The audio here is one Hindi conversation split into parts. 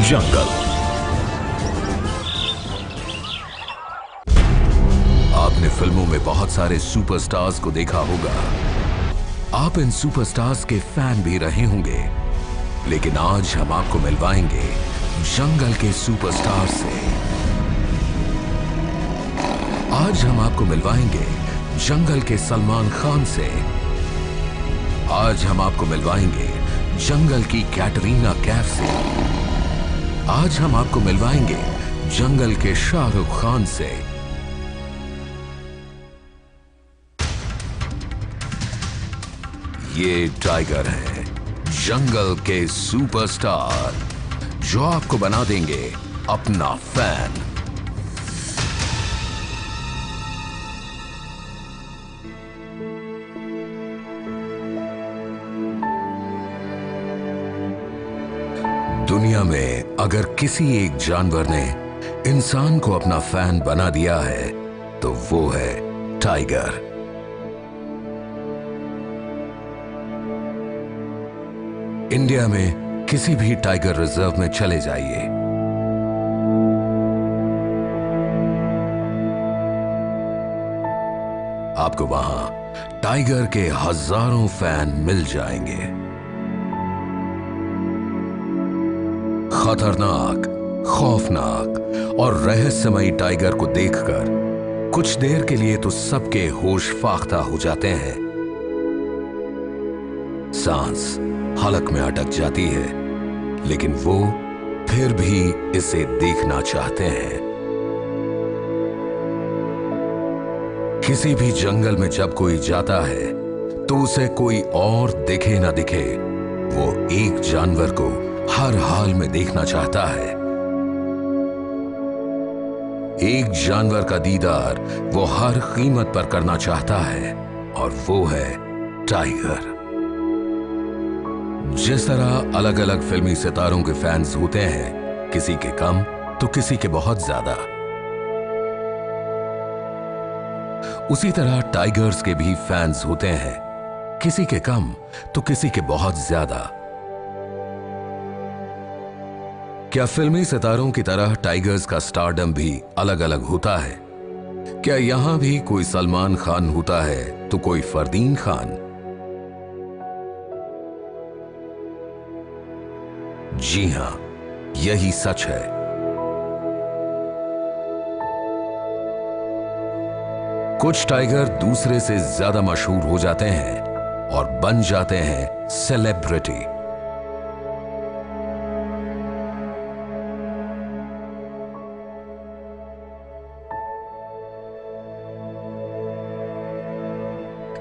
जंगल। आपने फिल्मों में बहुत सारे सुपरस्टार्स को देखा होगा। आप इन सुपरस्टार्स के फैन भी रहे होंगे, लेकिन आज हम आपको मिलवाएंगे जंगल के सुपरस्टार से। आज हम आपको मिलवाएंगे जंगल के सलमान खान से। आज हम आपको मिलवाएंगे जंगल की कैटरीना कैफ से। आज हम आपको मिलवाएंगे जंगल के शाहरुख खान से। ये टाइगर है, जंगल के सुपरस्टार, जो आपको बना देंगे अपना फैन। दुनिया में अगर किसी एक जानवर ने इंसान को अपना फैन बना दिया है तो वो है टाइगर। इंडिया में किसी भी टाइगर रिजर्व में चले जाइए, आपको वहां टाइगर के हजारों फैन मिल जाएंगे। खतरनाक, खौफनाक और रहस्यमयी टाइगर को देखकर कुछ देर के लिए तो सबके होश फाख्ता हो जाते हैं। सांस हलक में अटक जाती है, लेकिन वो फिर भी इसे देखना चाहते हैं। किसी भी जंगल में जब कोई जाता है तो उसे कोई और दिखे ना दिखे, वो एक जानवर को हर हाल में देखना चाहता है। एक जानवर का दीदार वो हर कीमत पर करना चाहता है, और वो है टाइगर। जिस तरह अलग अलग फिल्मी सितारों के फैंस होते हैं, किसी के कम तो किसी के बहुत ज्यादा, उसी तरह टाइगर्स के भी फैंस होते हैं, किसी के कम तो किसी के बहुत ज्यादा। क्या फिल्मी सितारों की तरह टाइगर्स का स्टारडम भी अलग अलग होता है? क्या यहां भी कोई सलमान खान होता है तो कोई फरदीन खान? जी हां, यही सच है। कुछ टाइगर दूसरे से ज्यादा मशहूर हो जाते हैं और बन जाते हैं सेलिब्रिटी।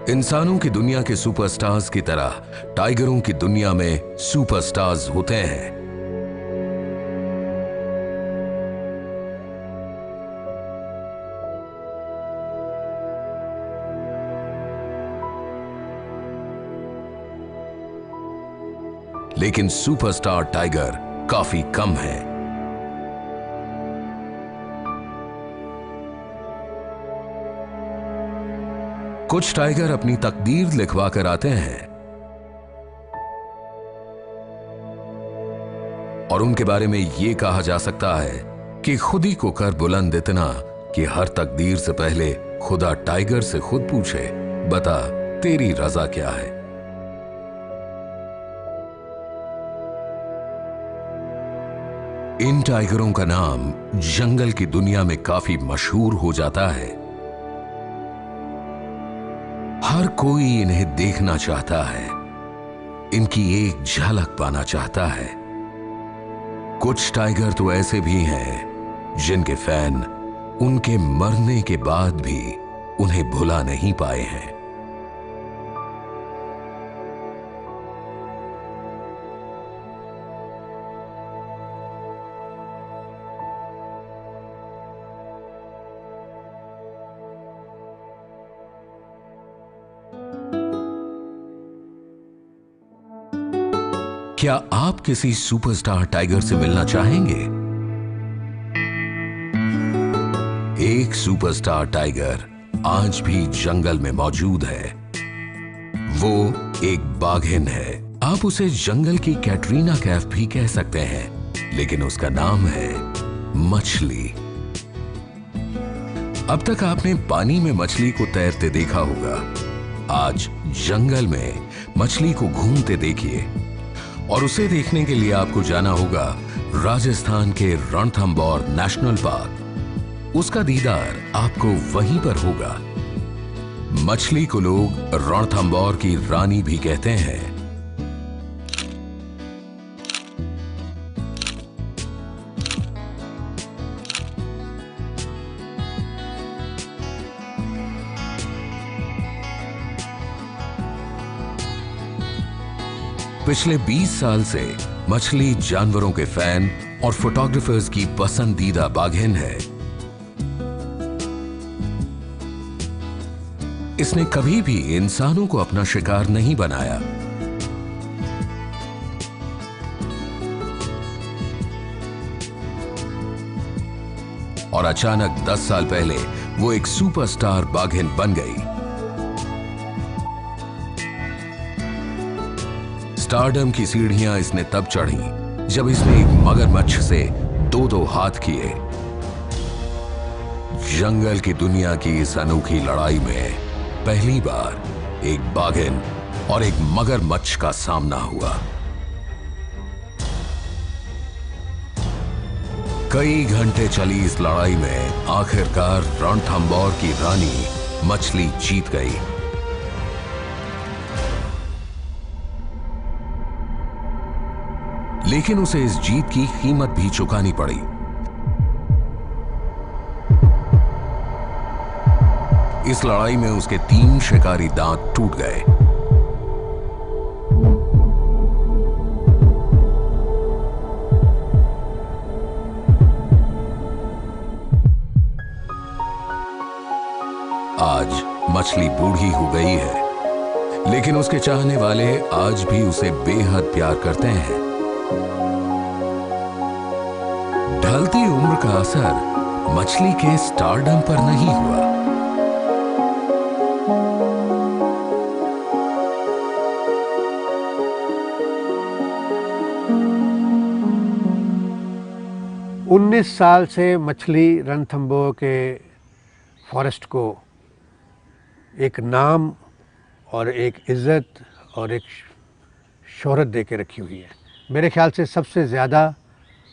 इंसानों की दुनिया के सुपरस्टार्स की तरह टाइगरों की दुनिया में सुपरस्टार्स होते हैं। लेकिन सुपरस्टार टाइगर काफी कम है। कुछ टाइगर अपनी तकदीर लिखवा कर आते हैं और उनके बारे में यह कहा जा सकता है कि खुद ही को कर बुलंद इतना कि हर तकदीर से पहले खुदा टाइगर से खुद पूछे, बता तेरी रजा क्या है। इन टाइगरों का नाम जंगल की दुनिया में काफी मशहूर हो जाता है। हर कोई इन्हें देखना चाहता है, इनकी एक झलक पाना चाहता है। कुछ टाइगर तो ऐसे भी हैं जिनके फैन उनके मरने के बाद भी उन्हें भुला नहीं पाए हैं। क्या आप किसी सुपरस्टार टाइगर से मिलना चाहेंगे? एक सुपरस्टार टाइगर आज भी जंगल में मौजूद है। वो एक बाघिन है। आप उसे जंगल की कैटरीना कैफ भी कह सकते हैं, लेकिन उसका नाम है मछली। अब तक आपने पानी में मछली को तैरते देखा होगा। आज जंगल में मछली को घूमते देखिए, और उसे देखने के लिए आपको जाना होगा राजस्थान के रणथंबोर नेशनल पार्क। उसका दीदार आपको वहीं पर होगा। मछली को लोग रणथंबोर की रानी भी कहते हैं। पिछले 20 साल से मछली जानवरों के फैन और फोटोग्राफर्स की पसंदीदा बाघिन है। इसने कभी भी इंसानों को अपना शिकार नहीं बनाया। और अचानक 10 साल पहले वो एक सुपरस्टार बाघिन बन गई। स्टारडम की सीढ़ियां इसने तब चढ़ी जब इसने एक मगरमच्छ से 2-2 हाथ किए। जंगल की दुनिया की इस अनोखी लड़ाई में पहली बार एक बाघिन और एक मगरमच्छ का सामना हुआ। कई घंटे चली इस लड़ाई में आखिरकार रणथंबोर की रानी मछली जीत गई। लेकिन उसे इस जीत की कीमत भी चुकानी पड़ी। इस लड़ाई में उसके 3 शिकारी दांत टूट गए। आज मछली बूढ़ी हो गई है, लेकिन उसके चाहने वाले आज भी उसे बेहद प्यार करते हैं। ढलती उम्र का असर मछली के स्टारडम पर नहीं हुआ। उन्नीस साल से मछली रणथंबोर के फॉरेस्ट को एक नाम और एक इज्जत और एक शोहरत दे के रखी हुई है। मेरे ख्याल से सबसे ज़्यादा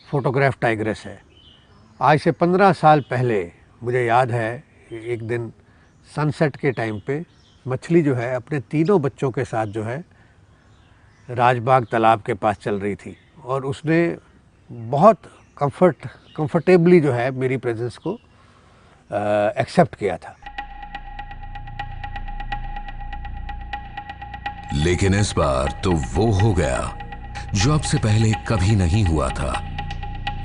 फोटोग्राफ टाइग्रेस है। आज से 15 साल पहले मुझे याद है, एक दिन सनसेट के टाइम पे मछली जो है अपने 3 बच्चों के साथ जो है राजबाग तालाब के पास चल रही थी, और उसने बहुत कंफर्टेबली जो है मेरी प्रेजेंस को एक्सेप्ट किया था। लेकिन इस बार तो वो हो गया जो अब से पहले कभी नहीं हुआ था।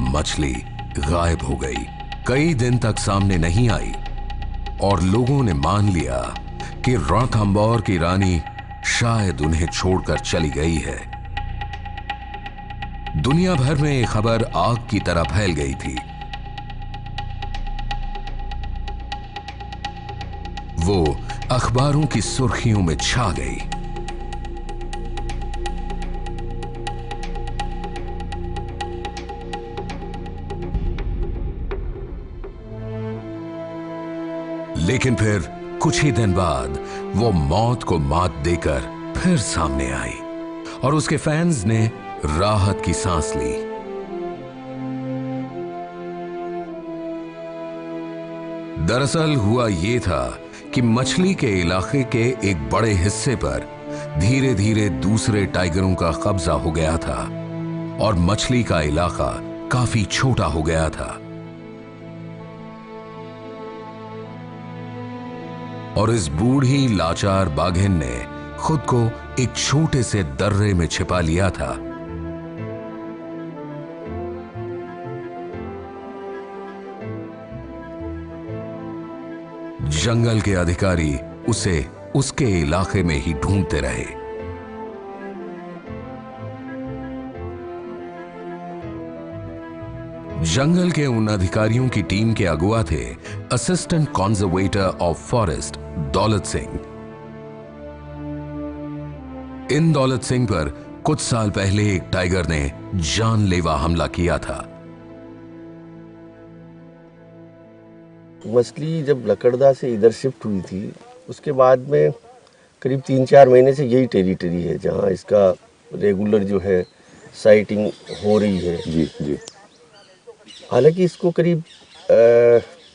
मछली गायब हो गई, कई दिन तक सामने नहीं आई, और लोगों ने मान लिया कि रणथंबोर की रानी शायद उन्हें छोड़कर चली गई है। दुनिया भर में ये खबर आग की तरह फैल गई थी। वो अखबारों की सुर्खियों में छा गई। लेकिन फिर कुछ ही दिन बाद वो मौत को मात देकर फिर सामने आई, और उसके फैंस ने राहत की सांस ली। दरअसल हुआ ये था कि मछली के इलाके के एक बड़े हिस्से पर धीरे धीरे दूसरे टाइगरों का कब्जा हो गया था, और मछली का इलाका काफी छोटा हो गया था। और इस बूढ़ी लाचार बाघिन ने खुद को एक छोटे से दर्रे में छिपा लिया था। जंगल के अधिकारी उसे उसके इलाके में ही ढूंढते रहे। जंगल के उन अधिकारियों की टीम के अगुआ थे assistant कॉन्जर्वेटर of forest Daulat Singh. इन दौलत सिंह पर कुछ साल पहले एक टाइगर ने जानलेवा हमला किया था। मछली जब लकड़दा से इधर शिफ्ट हुई थी, उसके बाद में करीब 3-4 महीने से यही टेरिटरी है जहाँ इसका रेगुलर जो है साइटिंग हो रही है। जी जी। हालांकि इसको करीब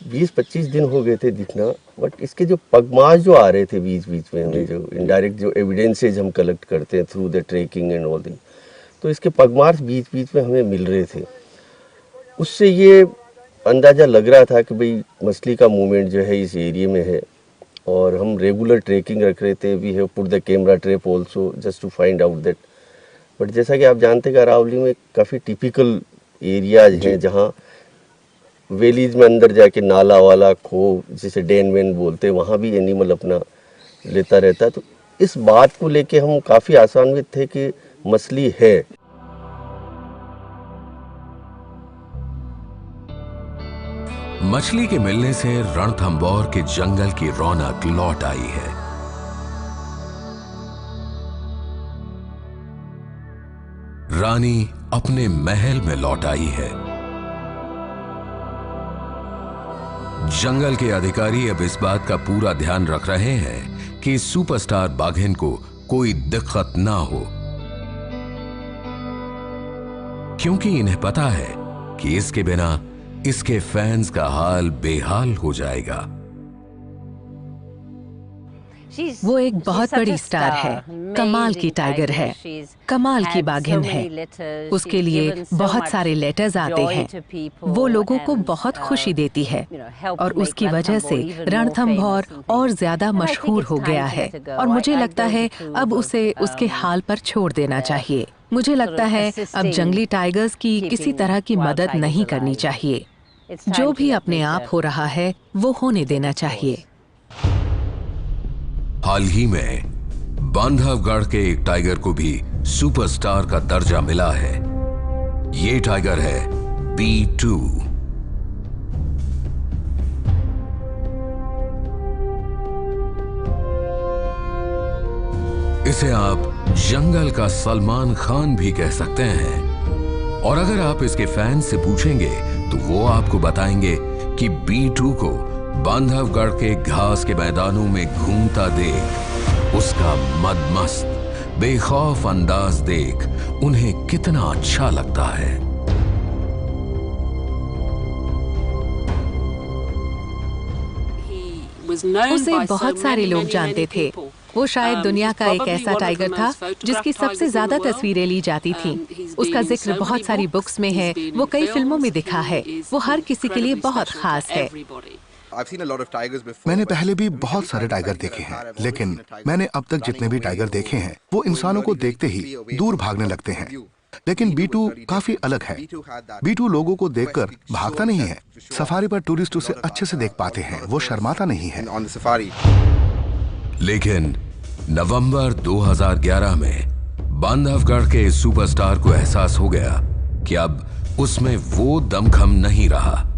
20-25 दिन हो गए थे दिखना, बट इसके जो पगमार्क जो आ रहे थे बीच बीच में, हमें जो इनडायरेक्ट जो एविडेंसेज हम कलेक्ट करते हैं through the tracking and all thing, तो इसके पगमार्क बीच बीच में हमें मिल रहे थे। उससे ये अंदाज़ा लग रहा था कि भाई मछली का मूवमेंट जो है इस एरिया में है, और हम रेगुलर ट्रैकिंग रख रहे थे। We have put the camera trap also just to find out that. But जैसा कि आप जानते हैं कि अरावली में काफ़ी टिपिकल एरियाज हैं जहाँ वैलीज में अंदर जाके नाला वाला खो जिसे डैन वैन बोलते हैं, वहाँ भी एनिमल अपना लेता रहता है। तो इस बात को लेके हम काफ़ी आशान्वित थे कि मछली है। मछली के मिलने से रणथंभौर के जंगल की रौनक लौट आई है। रानी अपने महल में लौट आई है। जंगल के अधिकारी अब इस बात का पूरा ध्यान रख रहे हैं कि सुपरस्टार बाघिन को कोई दिक्कत ना हो, क्योंकि इन्हें पता है कि इसके बिना इसके फैंस का हाल बेहाल हो जाएगा। वो एक बहुत बड़ी स्टार है, कमाल की टाइगर है, कमाल की बाघिन है। उसके लिए बहुत सारे लेटर्स आते हैं। वो लोगों को बहुत खुशी देती है और उसकी वजह से रणथंभौर और ज्यादा मशहूर हो गया है। और मुझे लगता है अब उसे उसके हाल पर छोड़ देना चाहिए। मुझे लगता है अब जंगली टाइगर्स की किसी तरह की मदद नहीं करनी चाहिए। जो भी अपने आप हो रहा है वो होने देना चाहिए। हाल ही में बांधवगढ़ के एक टाइगर को भी सुपरस्टार का दर्जा मिला है। ये टाइगर है B2। इसे आप जंगल का सलमान खान भी कह सकते हैं। और अगर आप इसके फैंस से पूछेंगे तो वो आपको बताएंगे कि B2 को बांधवगढ़ के घास के मैदानों में घूमता देख, उसका मदमस्त बेखौफ अंदाज देख उन्हें कितना अच्छा लगता है। उसे बहुत सारे लोग जानते थे। वो शायद दुनिया का एक ऐसा टाइगर था जिसकी सबसे ज्यादा तस्वीरें ली जाती थीं। उसका जिक्र बहुत सारी बुक्स में है, वो कई फिल्मों में दिखा है। वो हर किसी के लिए बहुत खास है। मैंने पहले भी बहुत सारे टाइगर देखे हैं, लेकिन मैंने अब तक जितने भी टाइगर देखे हैं वो इंसानों को देखते ही दूर भागने लगते हैं। लेकिन B2 काफी अलग है। B2 लोगों को देखकर भागता नहीं है। सफारी पर टूरिस्ट उसे अच्छे से देख पाते हैं, वो शर्माता नहीं है। लेकिन नवंबर 2011 में बांधवगढ़ के सुपरस्टार को एहसास हो गया कि अब उसमें वो दमखम नहीं रहा।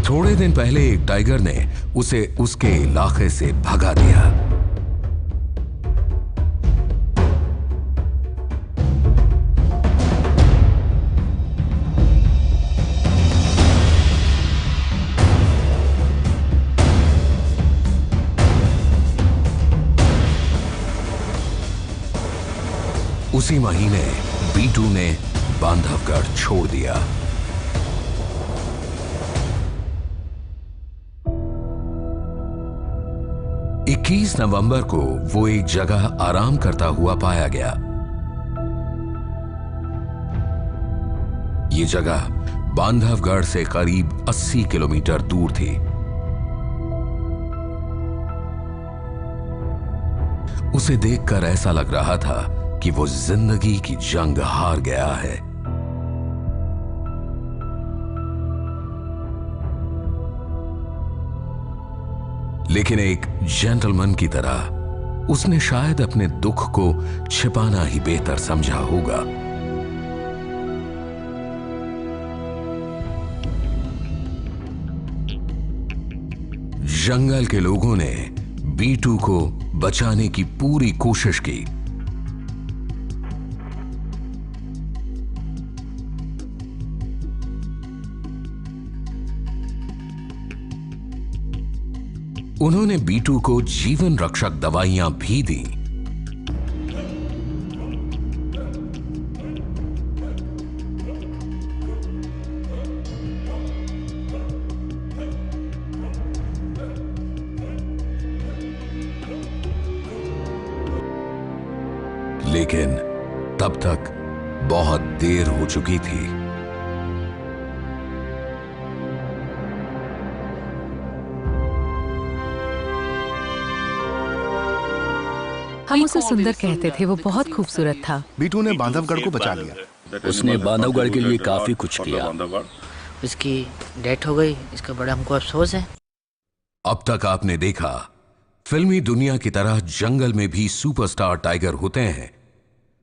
थोड़े दिन पहले एक टाइगर ने उसे उसके इलाके से भगा दिया। उसी महीने B2 ने बांधवगढ़ छोड़ दिया। इक्कीस नवंबर को वो एक जगह आराम करता हुआ पाया गया। ये जगह बांधवगढ़ से करीब 80 किलोमीटर दूर थी। उसे देखकर ऐसा लग रहा था कि वो जिंदगी की जंग हार गया है। लेकिन एक जेंटलमैन की तरह उसने शायद अपने दुख को छिपाना ही बेहतर समझा होगा। जंगल के लोगों ने बीटू को बचाने की पूरी कोशिश की। उन्होंने बीटू को जीवन रक्षक दवाइयां भी दी। लेकिन तब तक बहुत देर हो चुकी थी। हम उसे सुंदर कहते थे, वो बहुत खूबसूरत था। बीटू ने बांधवगढ़ को बचा लिया। उसने बांधवगढ़ के लिए काफी कुछ किया। उसकी डेथ हो गई, इसका बड़ा हमको अफसोस है। अब तक आपने देखा फिल्मी दुनिया की तरह जंगल में भी सुपरस्टार टाइगर होते हैं।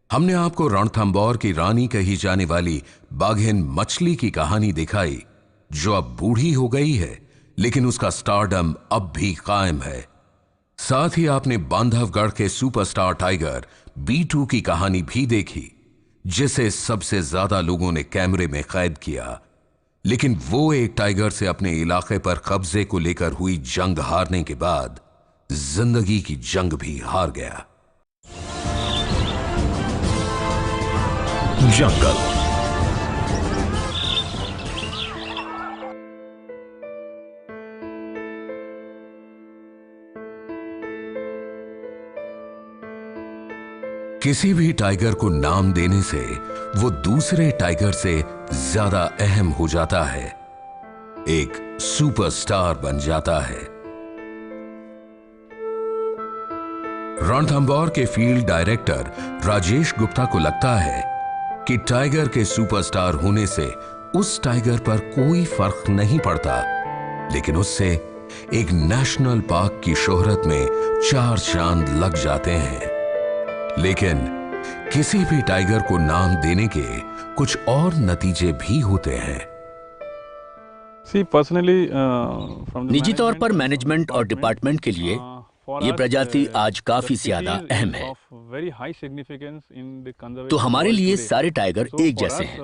हमने आपको रणथंबोर की रानी कही जाने वाली बाघिन मछली की कहानी दिखाई, जो अब बूढ़ी हो गई है, लेकिन उसका स्टारडम अब भी कायम है। साथ ही आपने बांधवगढ़ के सुपरस्टार टाइगर बीटू की कहानी भी देखी, जिसे सबसे ज्यादा लोगों ने कैमरे में कैद किया। लेकिन वो एक टाइगर से अपने इलाके पर कब्जे को लेकर हुई जंग हारने के बाद जिंदगी की जंग भी हार गया। जंगल। किसी भी टाइगर को नाम देने से वो दूसरे टाइगर से ज्यादा अहम हो जाता है, एक सुपरस्टार बन जाता है। रणथंबोर के फील्ड डायरेक्टर राजेश गुप्ता को लगता है कि टाइगर के सुपरस्टार होने से उस टाइगर पर कोई फर्क नहीं पड़ता, लेकिन उससे एक नेशनल पार्क की शोहरत में 4 चांद लग जाते हैं। लेकिन किसी भी टाइगर को नाम देने के कुछ और नतीजे भी होते हैं। निजी तौर पर मैनेजमेंट और डिपार्टमेंट के लिए ये प्रजाति आज काफी ज्यादा अहम है। तो हमारे लिए सारे टाइगर एक जैसे हैं।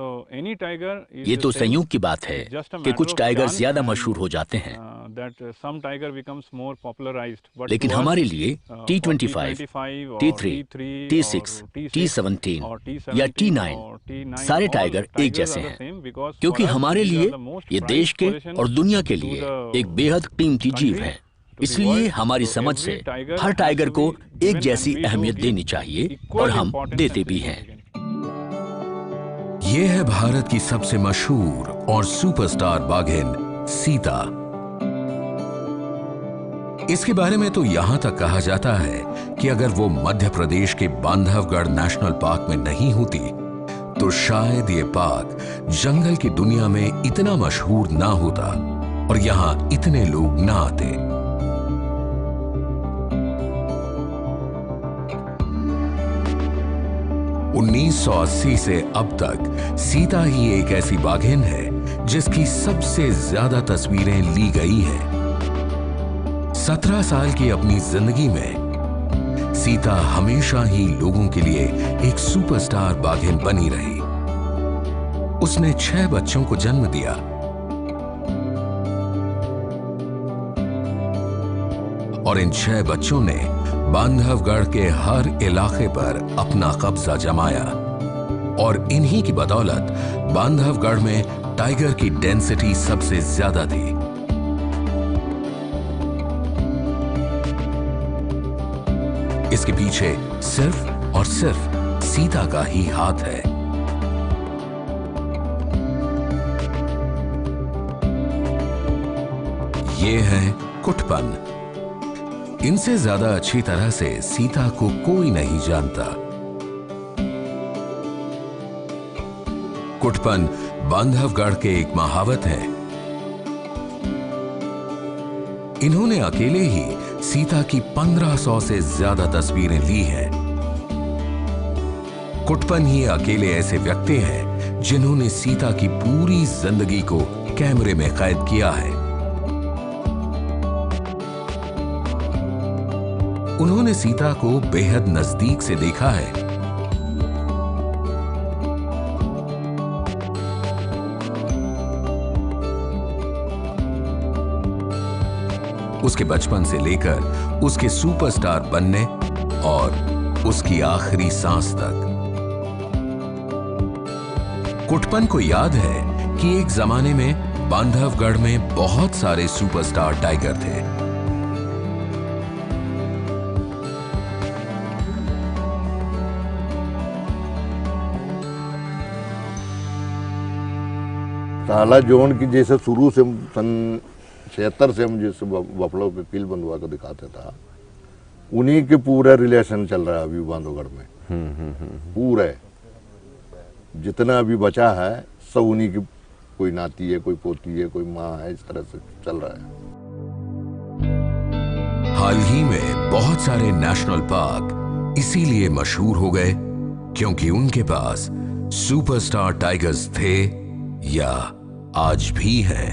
ये तो संयोग की बात है कि कुछ टाइगर ज्यादा मशहूर हो जाते हैं, लेकिन हमारे लिए T25, T3, T6, T17 या T9 सारे टाइगर एक जैसे हैं, क्योंकि हमारे लिए ये देश के और दुनिया के लिए एक बेहद कीमती जीव है। इसलिए हमारी समझ से हर टाइगर को एक जैसी अहमियत देनी चाहिए, और हम देते भी हैं। यह है भारत की सबसे मशहूर और सुपरस्टार बाघिन सीता। इसके बारे में तो यहां तक कहा जाता है कि अगर वो मध्य प्रदेश के बांधवगढ़ नेशनल पार्क में नहीं होती, तो शायद ये पार्क जंगल की दुनिया में इतना मशहूर ना होता और यहां इतने लोग ना आते। उन्नीस 1980 से अब तक सीता ही एक ऐसी बाघिन है जिसकी सबसे ज्यादा तस्वीरें ली गई हैं। 17 साल की अपनी जिंदगी में सीता हमेशा ही लोगों के लिए एक सुपरस्टार बाघिन बनी रही। उसने 6 बच्चों को जन्म दिया। और इन 6 बच्चों ने बांधवगढ़ के हर इलाके पर अपना कब्जा जमाया, और इन्हीं की बदौलत बांधवगढ़ में टाइगर की डेंसिटी सबसे ज्यादा थी। इसके पीछे सिर्फ और सिर्फ सीता का ही हाथ है। ये है कुटपन। इनसे ज्यादा अच्छी तरह से सीता को कोई नहीं जानता। कुटपन बांधवगढ़ के एक महावत हैं। इन्होंने अकेले ही सीता की 1500 से ज्यादा तस्वीरें ली हैं। कुटपन ही अकेले ऐसे व्यक्ति हैं जिन्होंने सीता की पूरी जिंदगी को कैमरे में कैद किया है। उन्होंने सीता को बेहद नजदीक से देखा है। उसके बचपन से लेकर उसके सुपरस्टार बनने और उसकी आखिरी सांस तक। कुटपन को याद है कि एक जमाने में बांधवगढ़ में बहुत सारे सुपरस्टार टाइगर थे। साला जोन की जैसे शुरू से सन 76 से हम जैसे बफलो के किल बंधुआ को दिखाते था, उन्हीं के पूरा रिलेशन चल रहा है अभी बांधवगढ़ में। पूरा जितना अभी बचा है सब उन्हीं की, कोई नाती है, कोई पोती है, कोई माँ है, इस तरह से चल रहा है। हाल ही में बहुत सारे नेशनल पार्क इसीलिए मशहूर हो गए क्योंकि उनके पास सुपरस्टार टाइगर्स थे या आज भी हैं।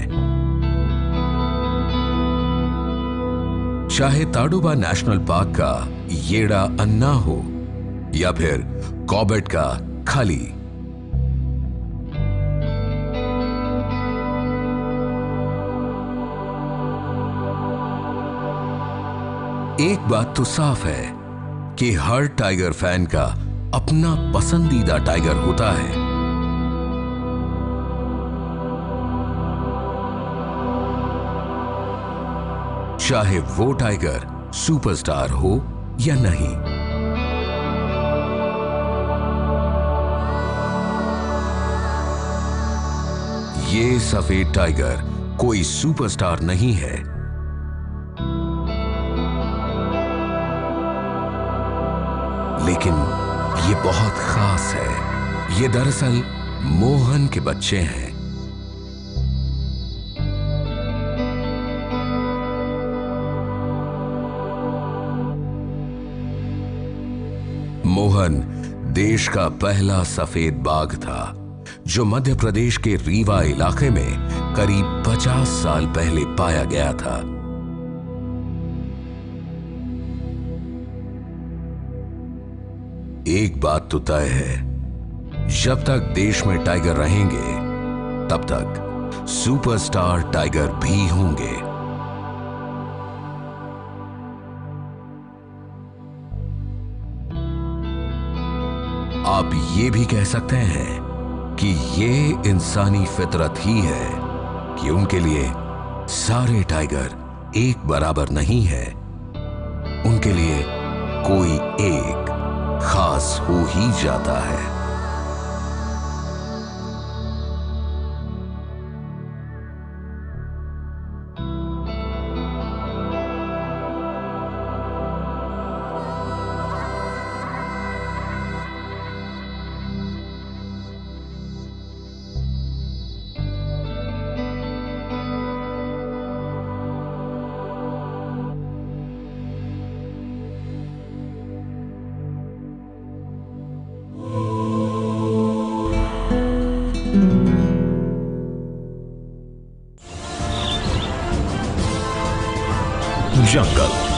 चाहे ताडोबा नेशनल पार्क का येड़ा अन्ना हो या फिर कॉर्बेट का खाली, एक बात तो साफ है कि हर टाइगर फैन का अपना पसंदीदा टाइगर होता है। चाहे वो टाइगर सुपरस्टार हो या नहीं। ये सफेद टाइगर कोई सुपरस्टार नहीं है, लेकिन ये बहुत खास है। ये दरअसल मोहन के बच्चे हैं। मोहन देश का पहला सफेद बाघ था जो मध्य प्रदेश के रीवा इलाके में करीब 50 साल पहले पाया गया था। एक बात तो तय है, जब तक देश में टाइगर रहेंगे तब तक सुपरस्टार टाइगर भी होंगे। आप ये भी कह सकते हैं कि ये इंसानी फितरत ही है कि उनके लिए सारे टाइगर एक बराबर नहीं है। उनके लिए कोई एक खास हो ही जाता है। जंगल